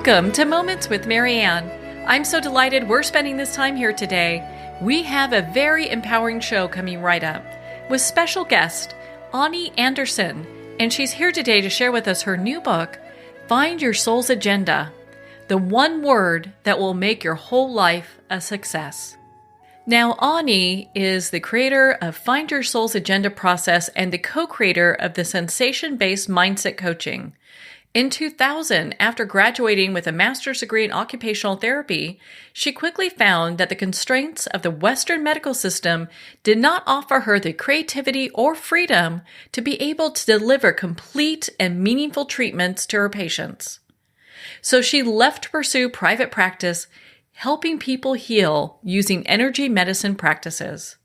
Welcome to Moments with Marianne. I'm so delighted we're spending this time here today. We have a very empowering show coming right up with special guest Ani Anderson, and she's here today to share with us her new book, Find Your Soul's Agenda, the one word that will make your whole life a success. Now, Ani is the creator of Find Your Soul's Agenda process and the co-creator of the Sensation-Based Mindset Coaching. In 2000, after graduating with a master's degree in occupational therapy, she quickly found that the constraints of the Western medical system did not offer her the creativity or freedom to be able to deliver complete and meaningful treatments to her patients. So she left to pursue private practice, helping people heal using energy medicine practices.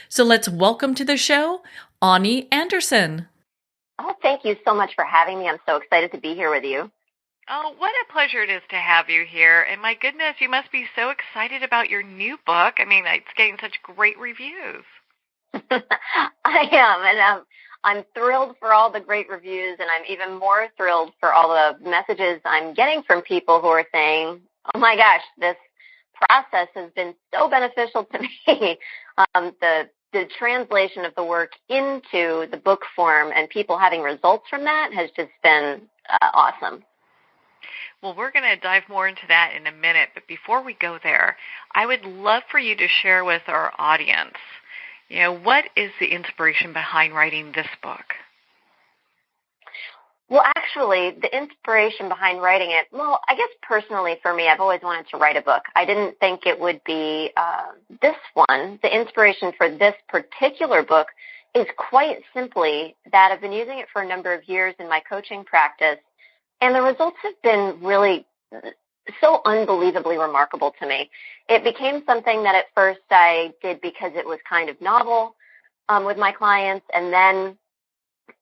So let's welcome to the show, Ani Anderson. Oh, thank you so much for having me. I'm so excited to be here with you. Oh, what a pleasure it is to have you here. And my goodness, you must be so excited about your new book. I mean, it's getting such great reviews. I am, and I'm thrilled for all the great reviews, and I'm even more thrilled for all the messages I'm getting from people who are saying, oh my gosh, this process has been so beneficial to me. The translation of the work into the book form and people having results from that has just been awesome. Well, we're going to dive more into that in a minute, but before we go there, I would love for you to share with our audience, what is the inspiration behind writing this book? Well, actually, the inspiration behind writing it, I guess personally for me, I've always wanted to write a book. I didn't think it would be this one. The inspiration for this particular book is quite simply that I've been using it for a number of years in my coaching practice, and the results have been really so unbelievably remarkable to me. It became something that at first I did because it was kind of novel with my clients, and then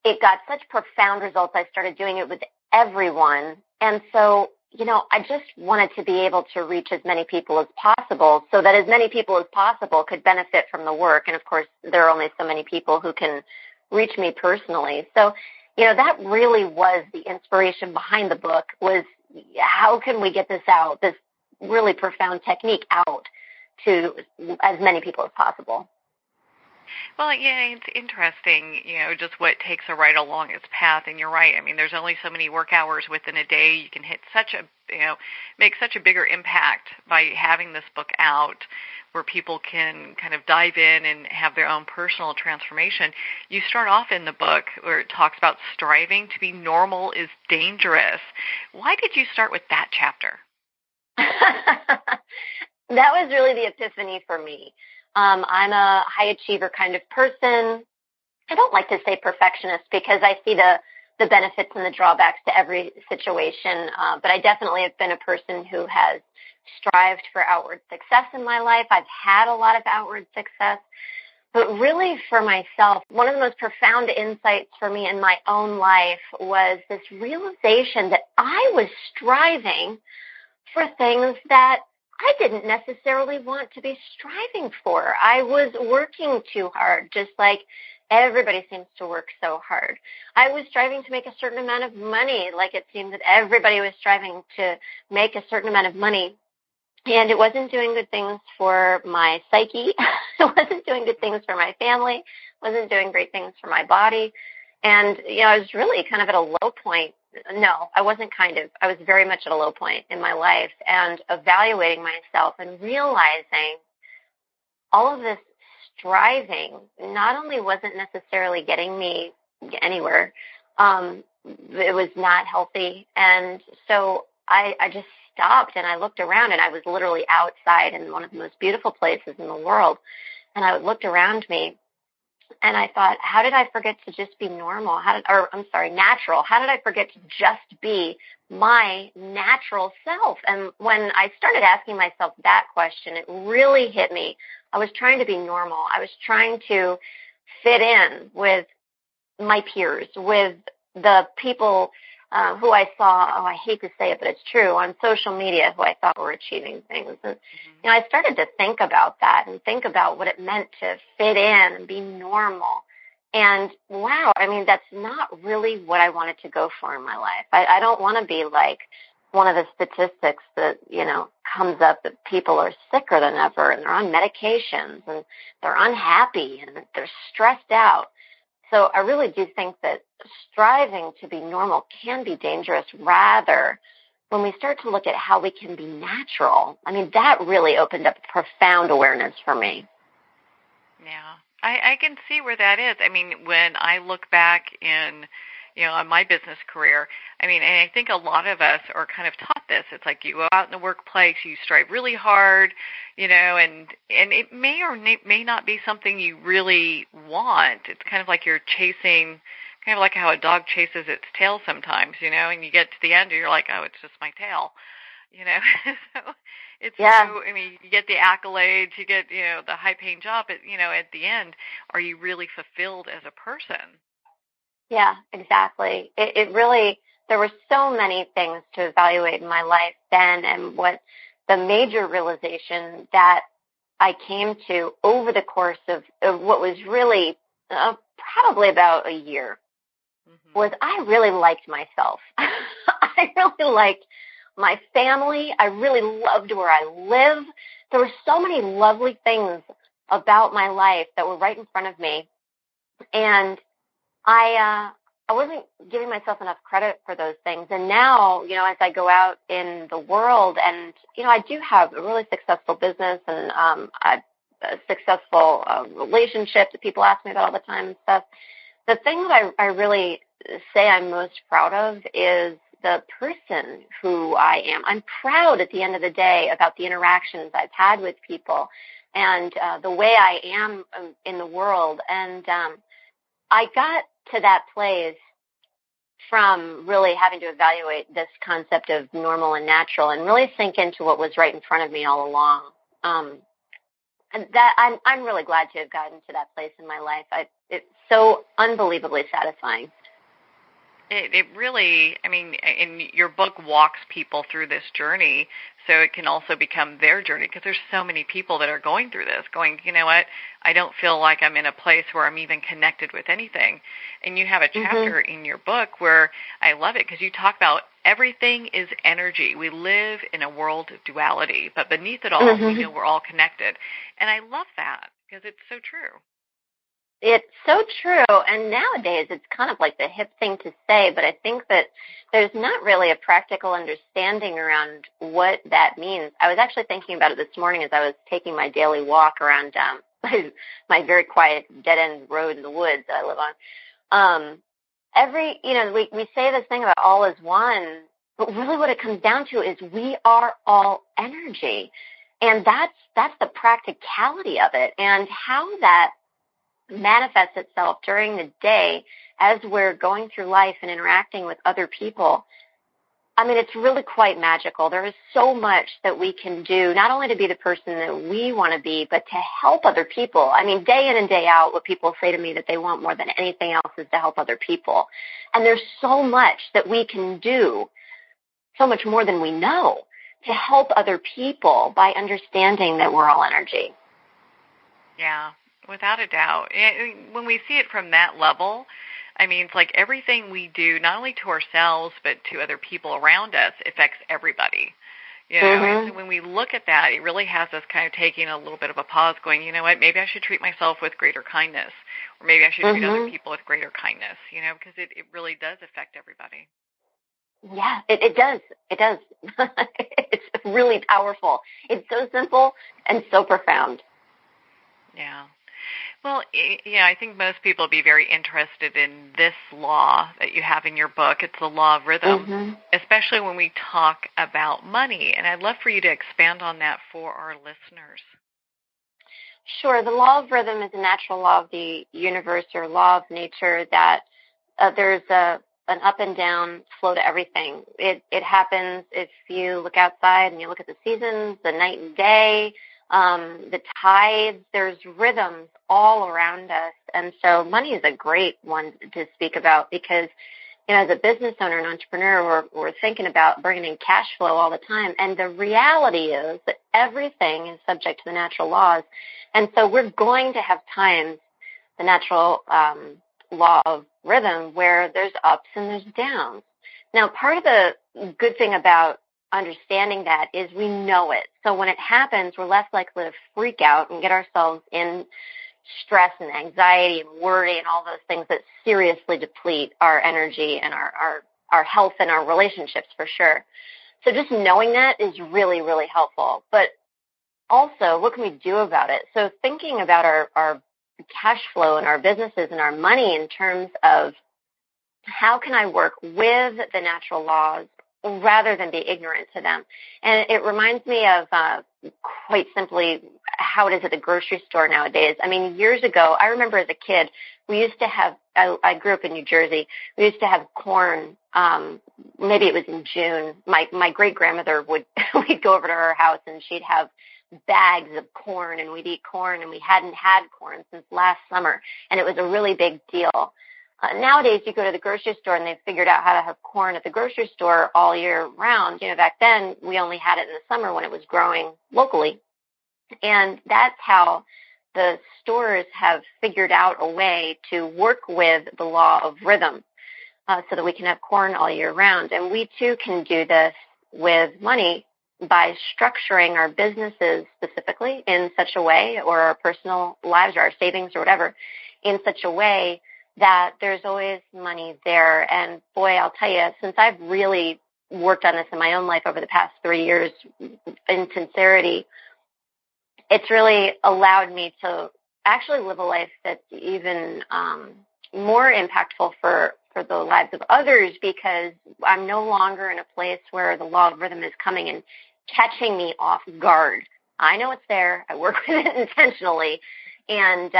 it got such profound results. I started doing it with everyone. And so, I just wanted to be able to reach as many people as possible so that as many people as possible could benefit from the work. And of course, there are only so many people who can reach me personally. So, that really was the inspiration behind the book, was how can we get this out, this really profound technique out to as many people as possible. Well, yeah, it's interesting, just what takes a writer along its path. And you're right. I mean, there's only so many work hours within a day. You can hit make such a bigger impact by having this book out where people can kind of dive in and have their own personal transformation. You start off in the book where it talks about striving to be normal is dangerous. Why did you start with that chapter? That was really the epiphany for me. I'm a high achiever kind of person. I don't like to say perfectionist because I see the benefits and the drawbacks to every situation. But I definitely have been a person who has strived for outward success in my life. I've had a lot of outward success. But really for myself, one of the most profound insights for me in my own life was this realization that I was striving for things that I didn't necessarily want to be striving for. I was working too hard, just like everybody seems to work so hard. I was striving to make a certain amount of money, like it seemed that everybody was striving to make a certain amount of money. And it wasn't doing good things for my psyche. It wasn't doing good things for my family. It wasn't doing great things for my body. And, I was really kind of at a low point. No, I wasn't I was very much at a low point in my life, and evaluating myself and realizing all of this striving not only wasn't necessarily getting me anywhere, it was not healthy. And so I just stopped and I looked around, and I was literally outside in one of the most beautiful places in the world. And I looked around me, and I thought, how did I forget to just be natural? How did I forget to just be my natural self? And when I started asking myself that question, it really hit me. I was trying to be normal. I was trying to fit in with my peers, with the people who I saw, I hate to say it, but it's true, on social media, who I thought were achieving things. And, I started to think about that and think about what it meant to fit in and be normal. And wow, that's not really what I wanted to go for in my life. I don't want to be like one of the statistics that, comes up that people are sicker than ever and they're on medications and they're unhappy and they're stressed out. So I really do think that striving to be normal can be dangerous. Rather, when we start to look at how we can be natural, that really opened up profound awareness for me. Yeah, I can see where that is. When I look back on my business career, and I think a lot of us are kind of taught this. It's like you go out in the workplace, you strive really hard, and it may or may not be something you really want. It's kind of like you're chasing, kind of like how a dog chases its tail sometimes, and you get to the end and you're like, oh, it's just my tail, So it's so, you get the accolades, you get, the high-paying job, but, at the end, are you really fulfilled as a person? Yeah, exactly. It really, there were so many things to evaluate in my life then, and what the major realization that I came to over the course of what was really probably about a year was I really liked myself. I really liked my family. I really loved where I live. There were so many lovely things about my life that were right in front of me, and I wasn't giving myself enough credit for those things. And now, as I go out in the world and, I do have a really successful business and a successful relationship that people ask me about all the time and stuff. The thing that I really say I'm most proud of is the person who I am. I'm proud at the end of the day about the interactions I've had with people and the way I am in the world. And I got to that place from really having to evaluate this concept of normal and natural and really sink into what was right in front of me all along. And that I'm really glad to have gotten to that place in my life. It's so unbelievably satisfying. It really, and your book walks people through this journey, so it can also become their journey, because there's so many people that are going through this, going, you know what, I don't feel like I'm in a place where I'm even connected with anything. And you have a chapter in your book where I love it, because you talk about everything is energy. We live in a world of duality, but beneath it all, we know we're all connected. And I love that, because it's so true. It's so true, and nowadays it's kind of like the hip thing to say, but I think that there's not really a practical understanding around what that means. I was actually thinking about it this morning as I was taking my daily walk around my very quiet dead-end road in the woods that I live on. We say this thing about all is one, but really what it comes down to is we are all energy, and that's the practicality of it, and how that manifests itself during the day as we're going through life and interacting with other people. It's really quite magical. There is so much that we can do, not only to be the person that we want to be, but to help other people. Day in and day out, what people say to me that they want more than anything else is to help other people. And there's so much that we can do, so much more than we know, to help other people by understanding that we're all energy. Yeah. Without a doubt. When we see it from that level, it's like everything we do, not only to ourselves, but to other people around us, affects everybody. And so when we look at that, it really has us kind of taking a little bit of a pause, going, you know what, maybe I should treat myself with greater kindness, or maybe I should treat other people with greater kindness, because it really does affect everybody. Yeah, it does. It does. It's really powerful. It's so simple and so profound. Yeah. Well, I think most people will be very interested in this law that you have in your book. It's the law of rhythm, especially when we talk about money. And I'd love for you to expand on that for our listeners. Sure. The law of rhythm is a natural law of the universe, or law of nature, that there's an up and down flow to everything. It happens if you look outside and you look at the seasons, the night and day, the tides. There's rhythms all around us. And so money is a great one to speak about, because, as a business owner and entrepreneur, we're thinking about bringing in cash flow all the time. And the reality is that everything is subject to the natural laws. And so we're going to have times, the natural law of rhythm, where there's ups and there's downs. Now, part of the good thing about understanding that is we know it. So when it happens, we're less likely to freak out and get ourselves in stress and anxiety and worry and all those things that seriously deplete our energy and our health and our relationships for sure. So just knowing that is really, really helpful. But also, what can we do about it? So thinking about our cash flow and our businesses and our money in terms of how can I work with the natural laws rather than be ignorant to them. And it reminds me of quite simply how it is at the grocery store nowadays. I mean, years ago, I remember as a kid, we used to have, I grew up in New Jersey, we used to have corn, maybe it was in June. My great-grandmother we'd go over to her house and she'd have bags of corn and we'd eat corn, and we hadn't had corn since last summer, and it was a really big deal. Nowadays, you go to the grocery store and they've figured out how to have corn at the grocery store all year round. You know, back then we only had it in the summer when it was growing locally. And that's how the stores have figured out a way to work with the law of rhythm so that we can have corn all year round. And we too can do this with money by structuring our businesses specifically in such a way, or our personal lives or our savings or whatever, in such a way that there's always money there. And boy, I'll tell you, since I've really worked on this in my own life over the past 3 years in sincerity, it's really allowed me to actually live a life that's even more impactful for the lives of others, because I'm no longer in a place where the law of rhythm is coming and catching me off guard. I know it's there. I work with it intentionally. And,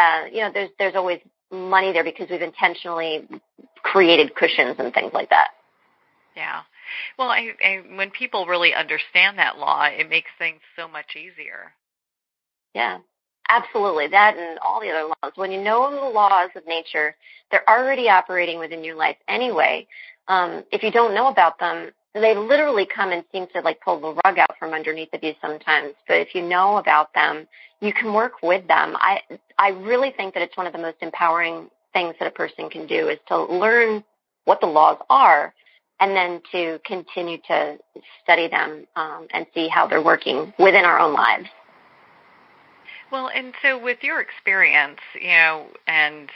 there's always money there because we've intentionally created cushions and things like that. Yeah. Well, when people really understand that law, it makes things so much easier. Yeah, absolutely. That and all the other laws. When you know the laws of nature, they're already operating within your life anyway. If you don't know about them, they literally come and seem to like pull the rug out from underneath of you sometimes. But if you know about them, you can work with them. I really think that it's one of the most empowering things that a person can do is to learn what the laws are and then to continue to study them and see how they're working within our own lives. Well, and so with your experience, and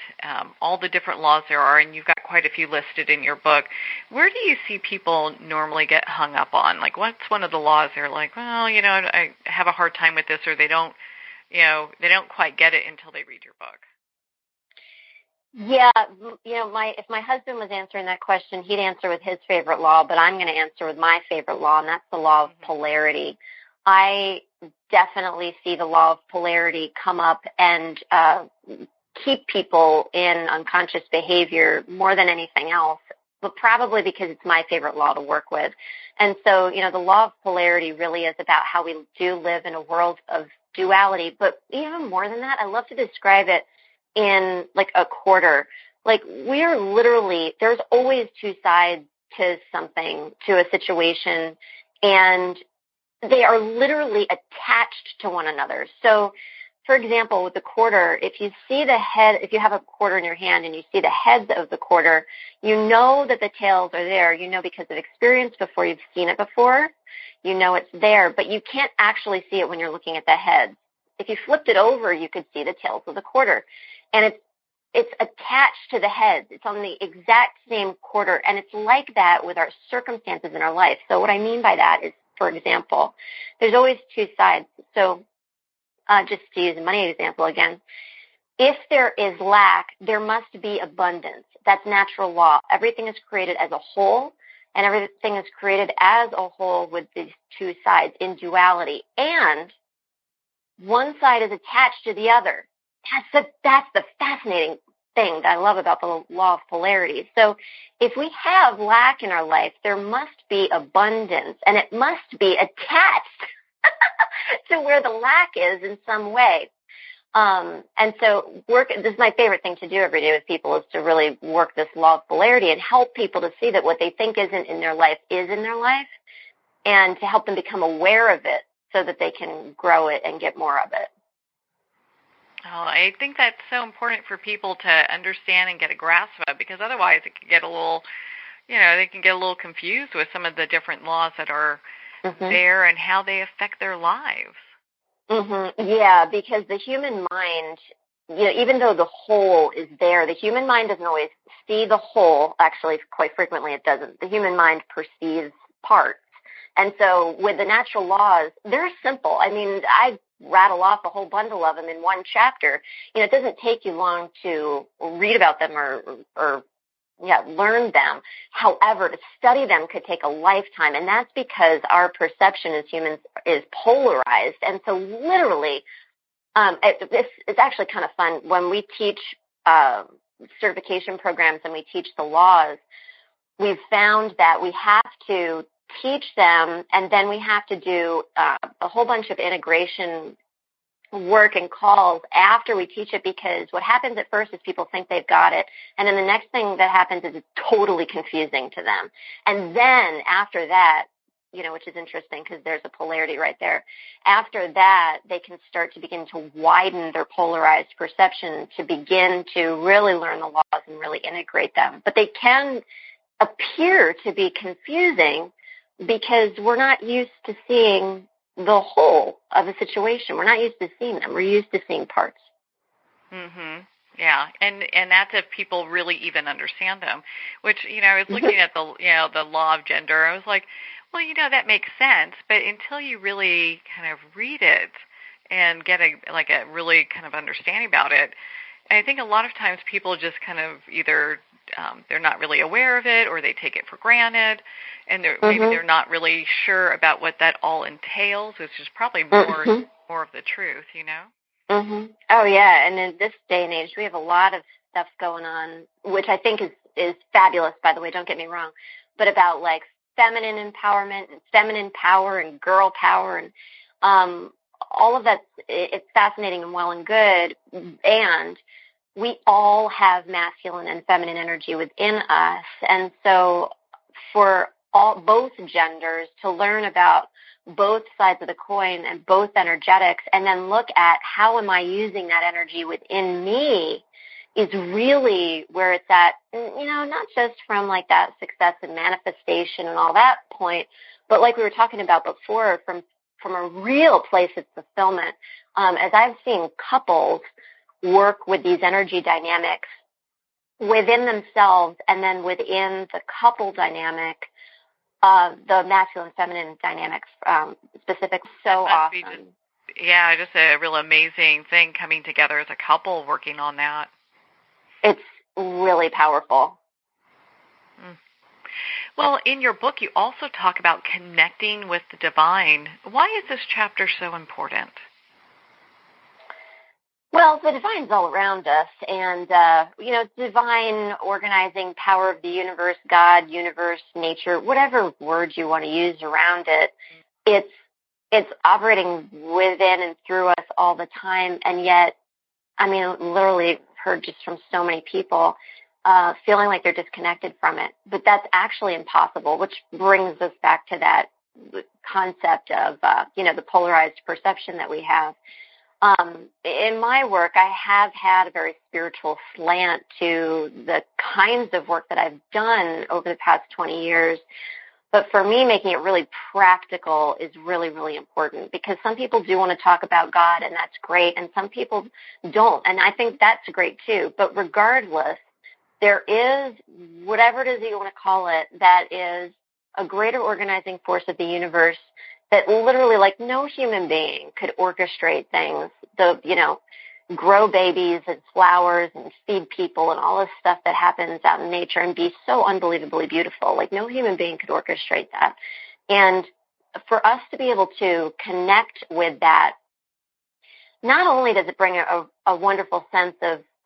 all the different laws there are, and you've got quite a few listed in your book, where do you see people normally get hung up on? Like, what's one of the laws they're like, well, I have a hard time with this, or they don't quite get it until they read your book? Yeah, if my husband was answering that question, he'd answer with his favorite law, but I'm going to answer with my favorite law, and that's the law of polarity. I definitely see the law of polarity come up and keep people in unconscious behavior more than anything else, but probably because it's my favorite law to work with. And so, the law of polarity really is about how we do live in a world of duality. But even more than that, I love to describe it in like a quarter. Like we are literally, there's always two sides to something, to a situation, and they are literally attached to one another. So, for example, with the quarter, if you see the head, if you have a quarter in your hand and you see the heads of the quarter, you know that the tails are there. You know because of experience before you've seen it before. You know it's there, but you can't actually see it when you're looking at the heads. If you flipped it over, you could see the tails of the quarter. And it's attached to the heads. It's on the exact same quarter. And it's like that with our circumstances in our life. So what I mean by that is, for example, there's always two sides. So just to use a money example again, if there is lack, there must be abundance. That's natural law. Everything is created as a whole, and everything is created as a whole with these two sides in duality. And one side is attached to the other. That's the fascinating thing that I love about the law of polarity. So if we have lack in our life, there must be abundance, and it must be attached to where the lack is in some way. And so this is my favorite thing to do every day with people, is to really work this law of polarity and help people to see that what they think isn't in their life is in their life, and to help them become aware of it so that they can grow it and get more of it. Oh, I think that's so important for people to understand and get a grasp of, because otherwise it could get a little, they can get a little confused with some of the different laws that are there and how they affect their lives. Yeah, because the human mind, even though the whole is there, the human mind doesn't always see the whole. Actually, quite frequently it doesn't. The human mind perceives parts. And so with the natural laws, they're simple. I mean, I rattle off a whole bundle of them in one chapter. It doesn't take you long to read about them or learn them. However, to study them could take a lifetime, and that's because our perception as humans is polarized. And so literally, it's actually kind of fun. When we teach certification programs and we teach the laws, we've found that we have to teach them, and then we have to do a whole bunch of integration work and calls after we teach it, because what happens at first is people think they've got it, and then the next thing that happens is it's totally confusing to them. And then after that, which is interesting because there's a polarity right there. After that, they can start to begin to widen their polarized perception to begin to really learn the laws and really integrate them. But they can appear to be confusing because we're not used to seeing the whole of a situation. We're not used to seeing them. We're used to seeing parts. Yeah, and that's if people really even understand them. Which I was looking at the law of gender. I was like, well, that makes sense, but until you really kind of read it and get a really kind of understanding about it, I think a lot of times people just kind of either they're not really aware of it, or they take it for granted, and maybe they're not really sure about what that all entails, which is probably more of the truth, Oh yeah, and in this day and age, we have a lot of stuff going on, which I think is fabulous. By the way, don't get me wrong, but about like feminine empowerment and feminine power and girl power and all of that. It's fascinating and well and good, and we all have masculine and feminine energy within us. And so for both genders to learn about both sides of the coin and both energetics, and then look at how am I using that energy within me, is really where it's at, not just from like that success and manifestation and all that point, but like we were talking about before, from a real place of fulfillment. As I've seen couples work with these energy dynamics within themselves and then within the couple dynamic, the masculine feminine dynamics specific. So awesome. Just a real amazing thing coming together as a couple working on that. It's really powerful. Well, in your book, you also talk about connecting with the divine. Why is this chapter so important? Well, the divine's all around us, and, divine organizing power of the universe, God, universe, nature, whatever word you want to use around it, it's operating within and through us all the time, and yet, literally heard just from so many people, feeling like they're disconnected from it. But that's actually impossible, which brings us back to that concept of, the polarized perception that we have. In my work, I have had a very spiritual slant to the kinds of work that I've done over the past 20 years. But for me, making it really practical is really, really important, because some people do want to talk about God, and that's great, and some people don't. And I think that's great too. But regardless, there is, whatever it is that you want to call it, that is a greater organizing force of the universe that literally, like, no human being could orchestrate things, grow babies and flowers and feed people and all this stuff that happens out in nature and be so unbelievably beautiful. Like, no human being could orchestrate that. And for us to be able to connect with that, not only does it bring a wonderful sense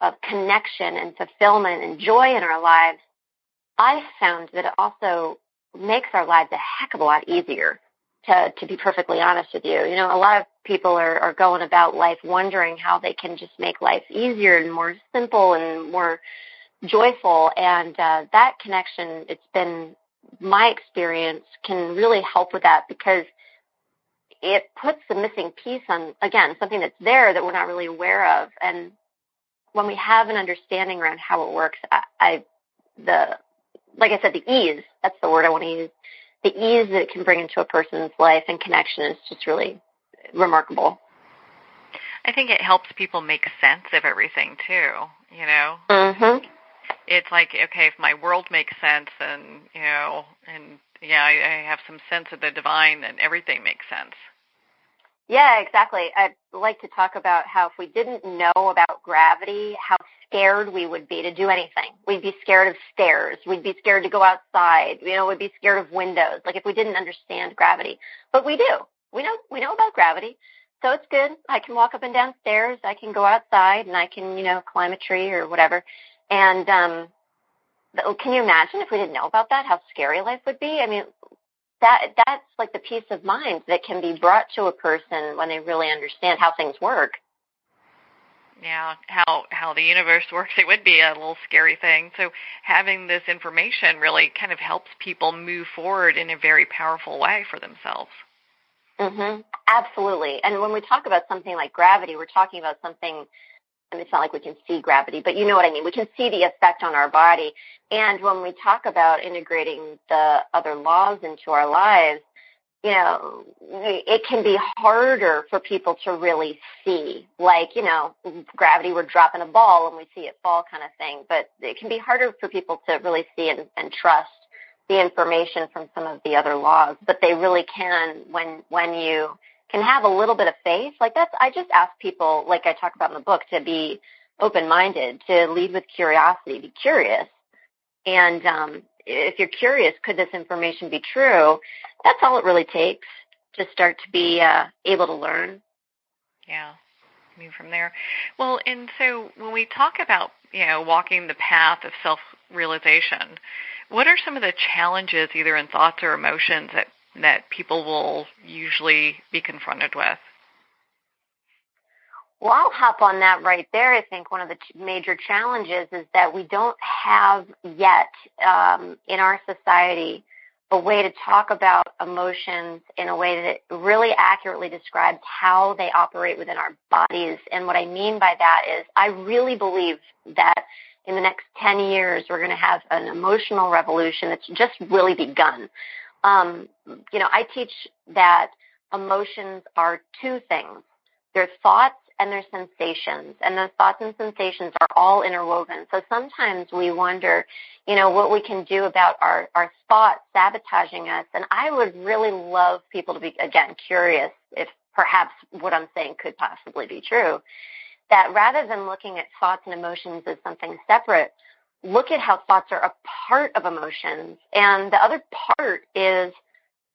of connection and fulfillment and joy in our lives, I found that it also makes our lives a heck of a lot easier. To be perfectly honest with you, a lot of people are going about life wondering how they can just make life easier and more simple and more joyful. And that connection, it's been my experience, can really help with that, because it puts the missing piece on, again, something that's there that we're not really aware of. And when we have an understanding around how it works, the like I said, the ease, that's the word I want to use. The ease that it can bring into a person's life and connection is just really remarkable. I think it helps people make sense of everything too, you know? Mm-hmm. It's like, okay, if my world makes sense and, you know, and I have some sense of the divine, then everything makes sense. Yeah, exactly. I'd like to talk about how if we didn't know about gravity, how scared we would be to do anything. We'd be scared of stairs. We'd be scared to go outside. You know, we'd be scared of windows, like if we didn't understand gravity. But we do. We know about gravity. So it's good. I can walk up and down stairs. I can go outside and I can, you know, climb a tree or whatever. And can you imagine if we didn't know about that, how scary life would be? I mean, that's like the peace of mind that can be brought to a person when they really understand how things work. Yeah, how the universe works, it would be a little scary thing. So having this information really kind of helps people move forward in a very powerful way for themselves. Mm-hmm. Absolutely. And when we talk about something like gravity, we're talking about something, I mean, it's not like we can see gravity, but you know what I mean. We can see the effect on our body. And when we talk about integrating the other laws into our lives, you know, it can be harder for people to really see. Like, you know, gravity, we're dropping a ball and we see it fall kind of thing. But it can be harder for people to really see and trust the information from some of the other laws. But they really can when you can have a little bit of faith. Like I just ask people, like I talk about in the book, to be open-minded, to lead with curiosity, be curious. And if you're curious, could this information be true? That's all it really takes to start to be able to learn. Yeah, move from there. Well, and so when we talk about, you know, walking the path of self-realization, what are some of the challenges, either in thoughts or emotions, that people will usually be confronted with? Well, I'll hop on that right there. I think one of the major challenges is that we don't have yet in our society a way to talk about emotions in a way that really accurately describes how they operate within our bodies. And what I mean by that is I really believe that in the next 10 years, we're going to have an emotional revolution that's just really begun. You know, I teach that emotions are two things. They're thoughts and their sensations, and those thoughts and sensations are all interwoven. So sometimes we wonder, you know, what we can do about our thoughts sabotaging us, and I would really love people to be, again, curious if perhaps what I'm saying could possibly be true, that rather than looking at thoughts and emotions as something separate, look at how thoughts are a part of emotions, and the other part is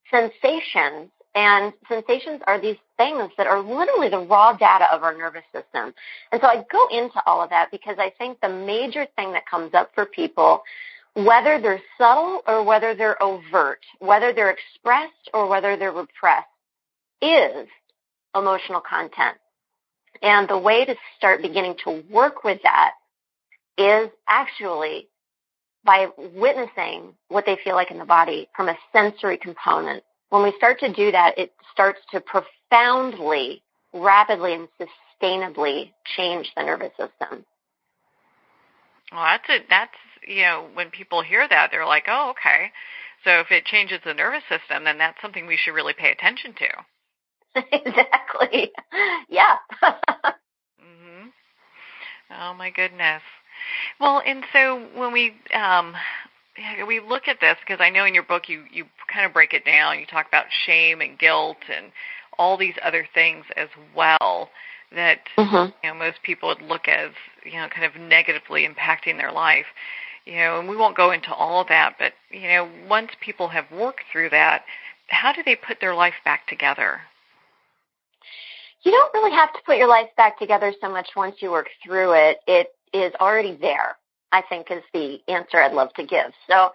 sensations. And sensations are these things that are literally the raw data of our nervous system. And so I go into all of that because I think the major thing that comes up for people, whether they're subtle or whether they're overt, whether they're expressed or whether they're repressed, is emotional content. And the way to start beginning to work with that is actually by witnessing what they feel like in the body from a sensory component. When we start to do that, it starts to profoundly, rapidly, and sustainably change the nervous system. Well, that's, you know, when people hear that, they're like, oh, okay. So if it changes the nervous system, then that's something we should really pay attention to. Exactly. Yeah. Mhm. Oh, my goodness. Well, and so when we look at this, because I know in your book you kind of break it down. You talk about shame and guilt and all these other things as well that you know, most people would look as, you know, kind of negatively impacting their life. You know, and we won't go into all of that, but, you know, once people have worked through that, how do they put their life back together? You don't really have to put your life back together so much once you work through it. It is already there, I think, is the answer I'd love to give. So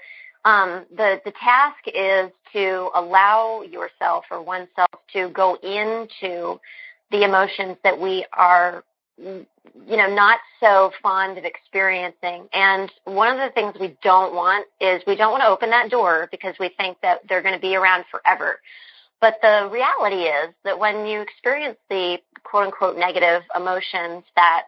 the task is to allow yourself or oneself to go into the emotions that we are, you know, not so fond of experiencing. And one of the things we don't want is we don't want to open that door because we think that they're going to be around forever. But the reality is that when you experience the quote-unquote negative emotions that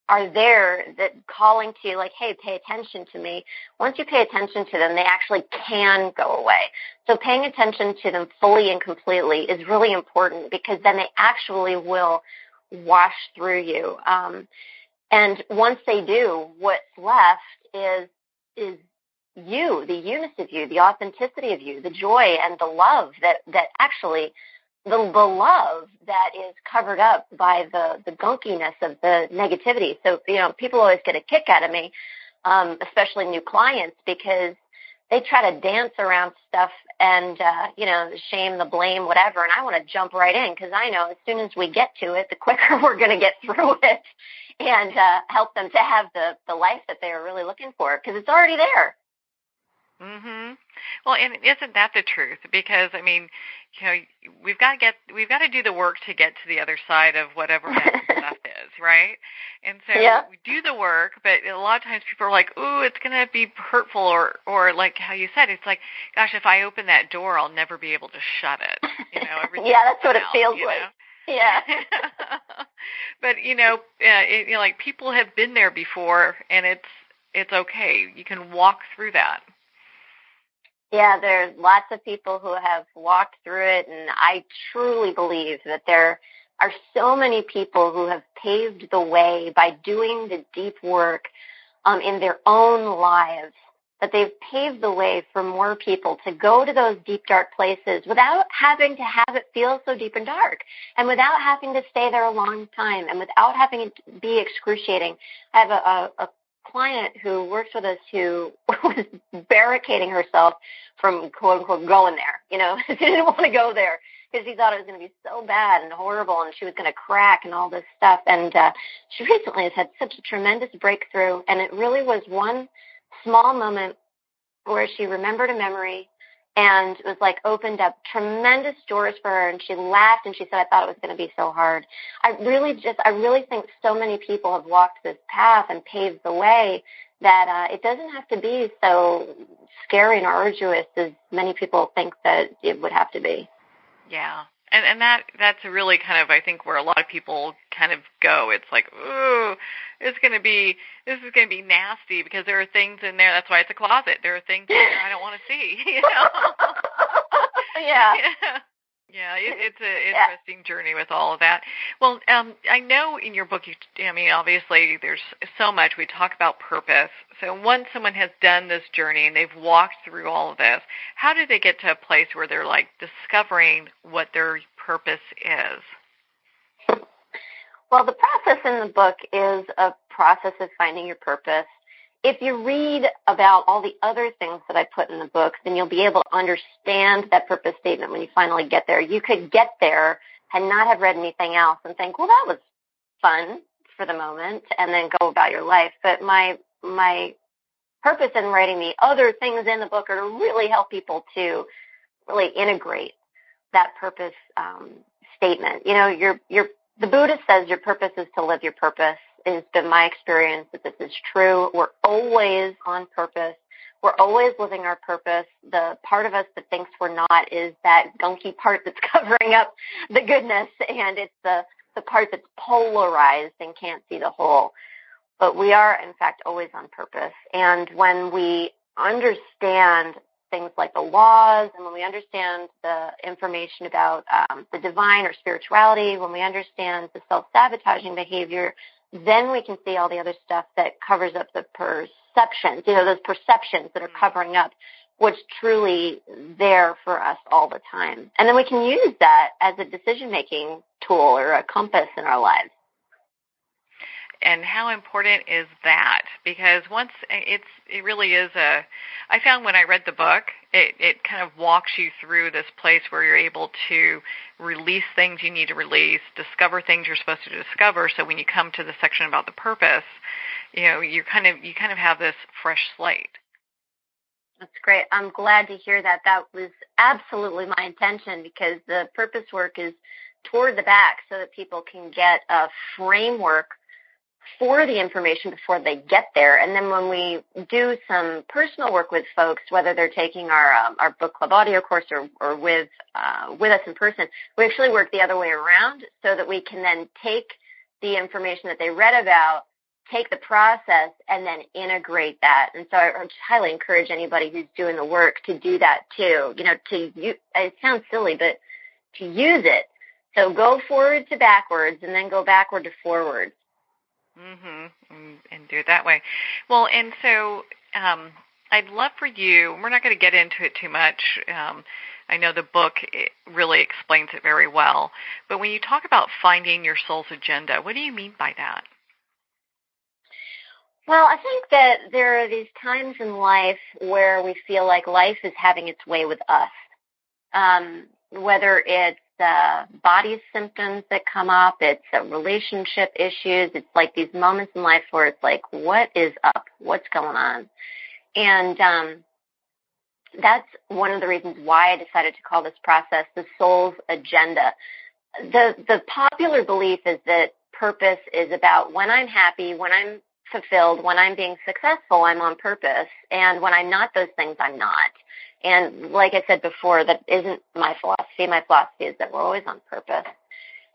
are there that calling to you like, hey, pay attention to me. Once you pay attention to them, they actually can go away. So paying attention to them fully and completely is really important, because then they actually will wash through you. And once they do, what's left is you, the unity of you, the authenticity of you, the joy and the love that actually, the love that is covered up by the gunkiness of the negativity. So, people always get a kick out of me, especially new clients, because they try to dance around stuff and, the shame, the blame, whatever. And I want to jump right in, because I know as soon as we get to it, the quicker we're going to get through it and help them to have the life that they are really looking for, because it's already there. Mhm. Well, and isn't that the truth? Because we've got to do the work to get to the other side of whatever that stuff is, right? And so we do the work, but a lot of times people are like, "Ooh, it's going to be hurtful," or like how you said, it's like, "Gosh, if I open that door, I'll never be able to shut it." Yeah, that's what it feels like. Yeah. But like people have been there before, and it's okay. You can walk through that. Yeah, there's lots of people who have walked through it, and I truly believe that there are so many people who have paved the way by doing the deep work in their own lives, that they've paved the way for more people to go to those deep, dark places without having to have it feel so deep and dark, and without having to stay there a long time, and without having it be excruciating. I have a client who works with us who was barricading herself from quote unquote going there. She didn't want to go there because she thought it was going to be so bad and horrible, and she was going to crack and all this stuff. And she recently has had such a tremendous breakthrough, and it really was one small moment where she remembered a memory, and it was like opened up tremendous doors for her, and she laughed and she said, "I thought it was going to be so hard." I really think so many people have walked this path and paved the way that it doesn't have to be so scary and arduous as many people think that it would have to be. Yeah. And that's really kind of, I think, where a lot of people kind of go. It's like, ooh, this is going to be nasty, because there are things in there. That's why it's a closet. There are things in there I don't want to see. Yeah. Yeah, it's an interesting journey with all of that. Well, I know in your book, obviously there's so much. We talk about purpose. So once someone has done this journey and they've walked through all of this, how do they get to a place where they're like discovering what their purpose is? Well, the process in the book is a process of finding your purpose. If you read about all the other things that I put in the book, then you'll be able to understand that purpose statement when you finally get there. You could get there and not have read anything else and think, well, that was fun for the moment, and then go about your life. But my purpose in writing the other things in the book are to really help people to really integrate that purpose statement. The Buddha says your purpose is to live your purpose. It has been my experience that this is true. We're always on purpose. We're always living our purpose. The part of us that thinks we're not is that gunky part that's covering up the goodness, and it's the part that's polarized and can't see the whole. But we are, in fact, always on purpose. And when we understand things like the laws, and when we understand the information about the divine or spirituality, when we understand the self-sabotaging behavior, then we can see all the other stuff that covers up the perceptions, those perceptions that are covering up what's truly there for us all the time. And then we can use that as a decision-making tool or a compass in our lives. And how important is that? Because once it really is I found when I read the book, it kind of walks you through this place where you're able to release things you need to release, discover things you're supposed to discover. So when you come to the section about the purpose, you kind of have this fresh slate. That's great. I'm glad to hear that. That was absolutely my intention, because the purpose work is toward the back so that people can get a framework for the information before they get there. And then when we do some personal work with folks, whether they're taking our book club audio course or with us in person, we actually work the other way around so that we can then take the information that they read about, take the process and then integrate that. And so I highly encourage anybody who's doing the work to do that too. It sounds silly, but to use it. So go forward to backwards and then go backward to forward. And do it that way. Well, and so I'd love for you, we're not going to get into it too much. I know the book really explains it very well. But when you talk about finding your soul's agenda, what do you mean by that? Well, I think that there are these times in life where we feel like life is having its way with us. Whether it's body symptoms that come up, it's relationship issues. It's like these moments in life where it's like, what is up? What's going on? And that's one of the reasons why I decided to call this process the soul's agenda. The popular belief is that purpose is about when I'm happy, when I'm fulfilled, when I'm being successful, I'm on purpose. And when I'm not those things, I'm not. And like I said before, that isn't my philosophy. My philosophy is that we're always on purpose.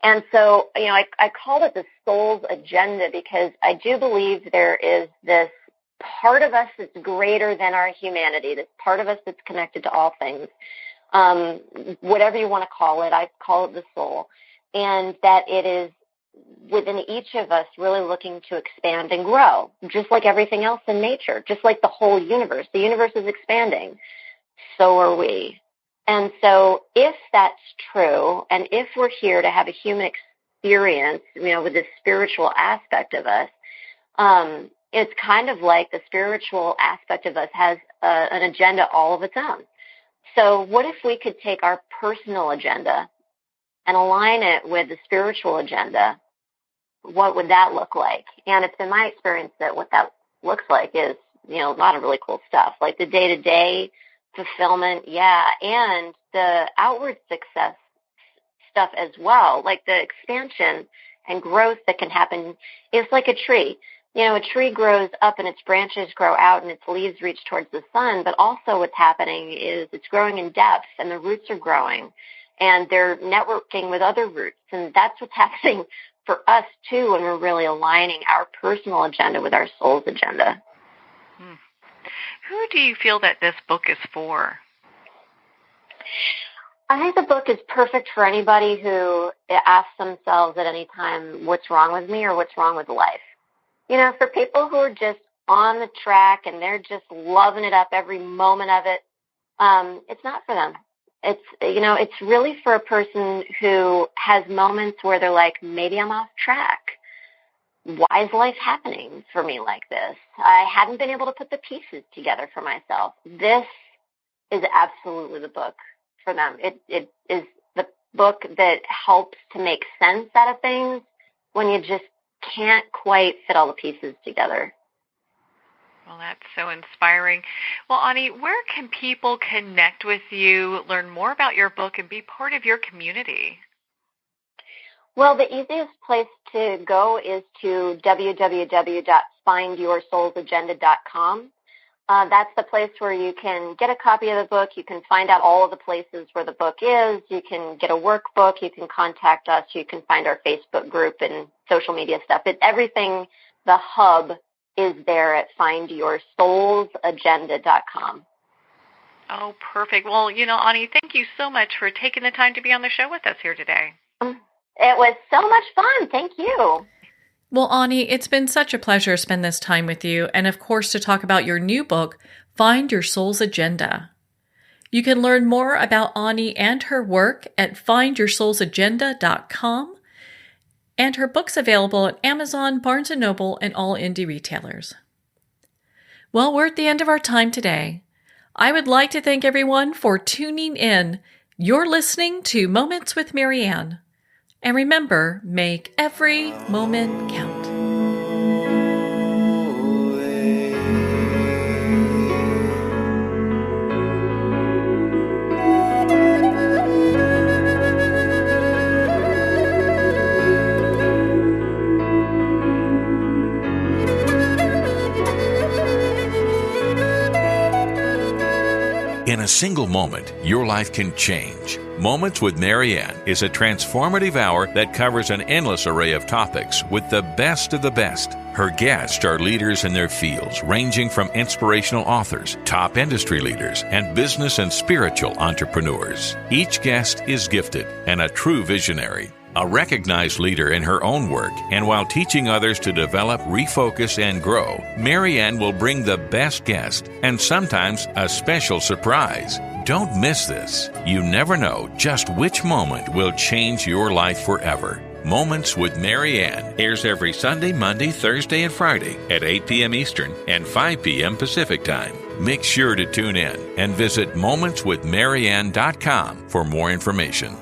And so, I called it the soul's agenda because I do believe there is this part of us that's greater than our humanity, this part of us that's connected to all things. Whatever you want to call it, I call it the soul. And that it is within each of us really looking to expand and grow, just like everything else in nature, just like the whole universe. The universe is expanding. So are we. And so if that's true, and if we're here to have a human experience, with this spiritual aspect of us, it's kind of like the spiritual aspect of us has an agenda all of its own. So what if we could take our personal agenda and align it with the spiritual agenda? What would that look like? And it's been my experience that what that looks like is, a lot of really cool stuff, like the day-to-day fulfillment, and the outward success stuff as well, like the expansion and growth that can happen. It's like a tree. A tree grows up and its branches grow out and its leaves reach towards the sun, but also what's happening is it's growing in depth and the roots are growing and they're networking with other roots. And that's what's happening for us too when we're really aligning our personal agenda with our soul's agenda. Who do you feel that this book is for? I think the book is perfect for anybody who asks themselves at any time, what's wrong with me or what's wrong with life? For people who are just on the track and they're just loving it up every moment of it, it's not for them. It's really for a person who has moments where they're like, maybe I'm off track. Why is life happening for me like this? I hadn't been able to put the pieces together for myself. This is absolutely the book for them. It is the book that helps to make sense out of things when you just can't quite fit all the pieces together. Well, that's so inspiring. Well, Ani, where can people connect with you, learn more about your book, and be part of your community? Well, the easiest place to go is to www.findyoursoulsagenda.com. That's the place where you can get a copy of the book. You can find out all of the places where the book is. You can get a workbook. You can contact us. You can find our Facebook group and social media stuff. Everything, the hub is there at findyoursoulsagenda.com. Oh, perfect. Well, Ani, thank you so much for taking the time to be on the show with us here today. It was so much fun. Thank you. Well, Ani, it's been such a pleasure to spend this time with you and, of course, to talk about your new book, Find Your Soul's Agenda. You can learn more about Ani and her work at findyoursoulsagenda.com, and her book's available at Amazon, Barnes & Noble, and all indie retailers. Well, we're at the end of our time today. I would like to thank everyone for tuning in. You're listening to Moments with Marianne. And remember, make every moment count. In a single moment, your life can change. Moments with Marianne is a transformative hour that covers an endless array of topics with the best of the best. Her guests are leaders in their fields, ranging from inspirational authors, top industry leaders, and business and spiritual entrepreneurs. Each guest is gifted and a true visionary, a recognized leader in her own work, and while teaching others to develop, refocus, and grow, Marianne will bring the best guest and sometimes a special surprise. Don't miss this. You never know just which moment will change your life forever. Moments with Marianne airs every Sunday, Monday, Thursday, and Friday at 8 p.m. Eastern and 5 p.m. Pacific Time. Make sure to tune in and visit momentswithmarianne.com for more information.